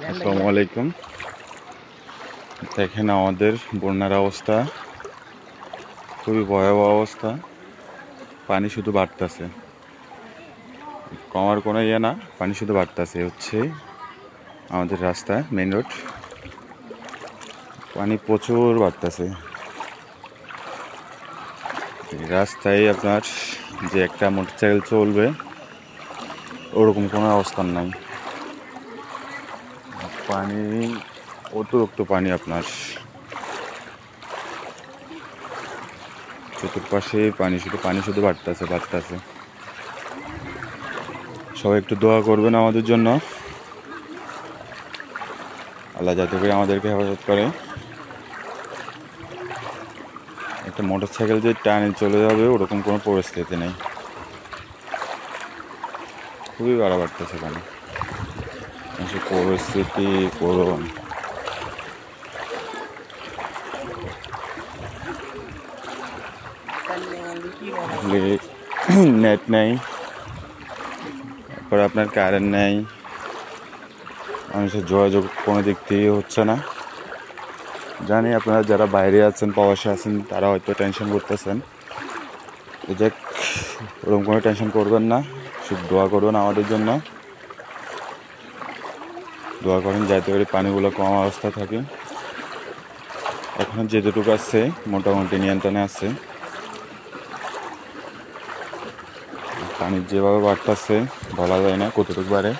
আসসালামু আলাইকুম। দেখেন আমাদের বন্যার অবস্থা খুবই ভয়াবহ অবস্থা। পানি শুধু বাড়তেছে, কমার কোনো ইয়ে না, পানি শুধু বাড়তেছে। হচ্ছে আমাদের রাস্তা, মেইন রোড, পানি প্রচুর বাড়তেছে। রাস্তায় আপনার যে একটা মোটরসাইকেল চলবে ওরকম কোনো অবস্থান নাই। পানি অতিরিক্ত পানি, আপনার চতুর্পাশে পানি শুধু বাড়তেছে। সবাই একটু দোয়া করবেন আমাদের জন্য, আল্লাহ যাতে করে আমাদেরকে হেফাজত করে। একটা মোটরসাইকেল যে টানে চলে যাবে ওরকম কোনো পরিস্থিতি নেই, খুবই বাড়তেছে পানি। পরিস্থিতি করুন, নেট নেই, তারপরে আপনার কারেন্ট নেই, মানুষের যোগাযোগ কোনো দিক থেকে হচ্ছে না। জানি আপনারা যারা বাইরে আছেন, প্রবাসে আছেন, তারা হয়তো টেনশন করতেছেন। যে ওরকম কোনো টেনশন করবেন না, শুধু দোয়া করুন আমাদের জন্য। দোয়া করেন যাতে করে পানিগুলো কম অবস্থায় থাকে। এখন যেটুকু আছে মোটামুটি নিয়ন্ত্রণে আছে। পানি যেভাবে বাড়তেছে বলা যায় না কতটুকু বাড়ে।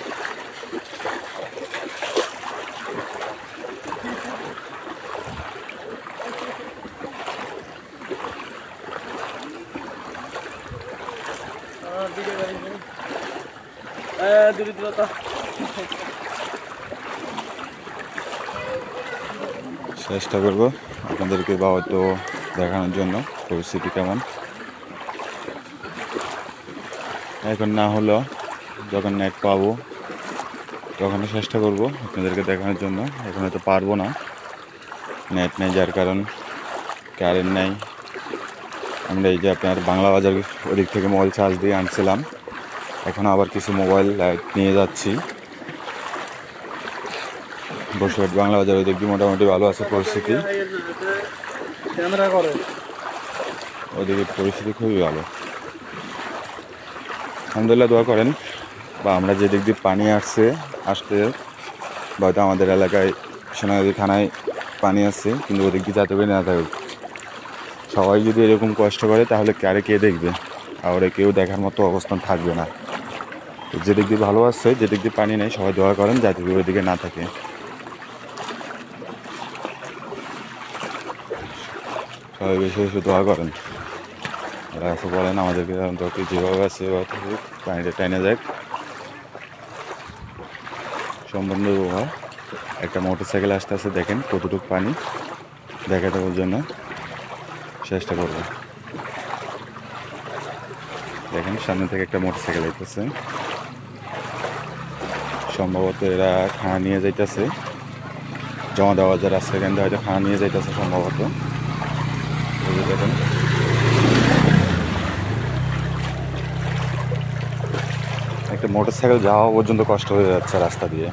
চেষ্টা করবো আপনাদেরকে তো দেখানোর জন্য পরিস্থিতি কেমন। এখন না হলো যখন নেট পাবো তখন চেষ্টা করব আপনাদেরকে দেখানোর জন্য। এখন হয়তো পারবো না, নেট নেই, যার কারণ কারেন্ট নেই। আমরা এই যে আপনার বাংলা বাজার ওদিক থেকে মোবাইল চার্জ দিয়ে আনছিলাম, এখন আবার কিছু মোবাইল লাইট নিয়ে যাচ্ছি। বসুরহাট বাংলা বাজার ওই দিক দিয়ে মোটামুটি ভালো আছে পরিস্থিতি, ওদিকে পরিস্থিতি খুবই ভালো। আলহামদুলিল্লাহ, দোয়া করেন। বা আমরা যে দিক দিয়ে পানি আসতে হয়তো আমাদের এলাকায় সোনাগাজী থানায় পানি আসছে, কিন্তু ওদিক দিয়ে যাতে করে না থাকুক। সবাই যদি এরকম কষ্ট করে তাহলে কে দেখবে, আর কেউ দেখার মতো অবস্থান থাকবে না। যেদিক দিয়ে ভালো আসছে, যেদিক দিয়ে পানি নেই, সবাই দোয়া করেন যাতে ওই দিকে না থাকে। সবাই বেশি বেশি দোয়া করেন, রাখো বলেন আমাদেরকে যেভাবে আছে পানিটা টাইনে যাক। সম্বন্ধ একটা মোটরসাইকেল আসতে দেখেন কতটুকু পানি, দেখা দেওয়ার জন্য চেষ্টা করবো। দেখেন সামনে থেকে একটা মোটরসাইকেল আইতেছে, সম্ভবত এরা খানা নিয়ে যাইতেছে। জমা দেওয়া যে রাস্তা এখান থেকে হয়তো খানা নিয়ে যাইতেছে সম্ভবত। দেখেন একটা মোটরসাইকেল যাওয়া পর্যন্ত কষ্ট হয়ে যাচ্ছে রাস্তা দিয়ে।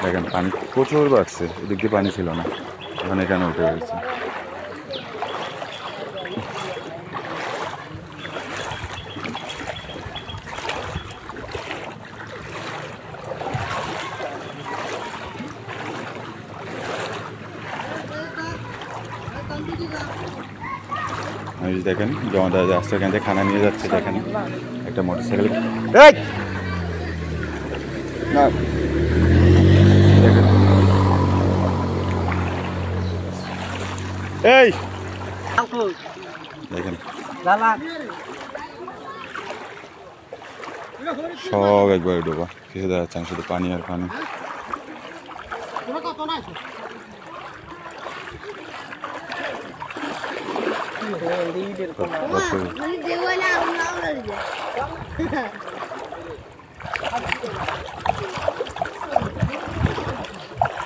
দেখেন পানি প্রচুর বাড়ছে, এদিক দিয়ে পানি ছিল না, এখন এখানে উঠে গেছে। দেখেন জমা দেওয়া রাস্তা এখান থেকে খানা নিয়ে যাচ্ছে। দেখেন একটা মোটরসাইকেল, না দেখেন এই দেখেন সব একবারে ডোবা, কিছু দেখা যাচ্ছে শুধু পানি আর পানি।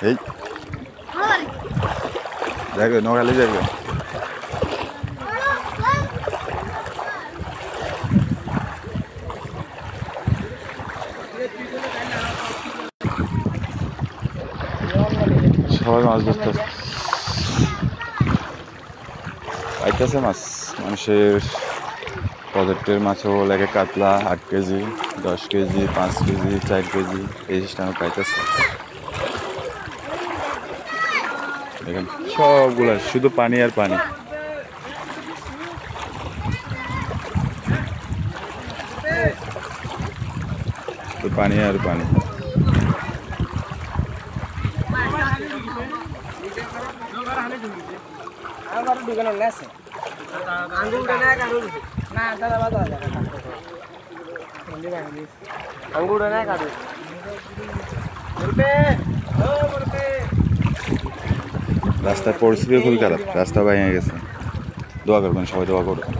এই দেখবে নোয়াখালী যাবে। সবাই মাছ ধরতেছে, পাইতেছে মাছ। মানুষের প্রজেক্টের মাছও লাগে কাতলা 8 কেজি, 10 কেজি, 5 কেজি, 4 কেজি এই সিস্টেমে পাইতেছে। দেখেন সবগুলা শুধু পানি আর পানি। পানি আর পানি। রাস্তার পরিস্থিতি খুবই খারাপ, রাস্তা ভেঙে গেছে। দোয়া করবেন, সবাই দোয়া করবেন।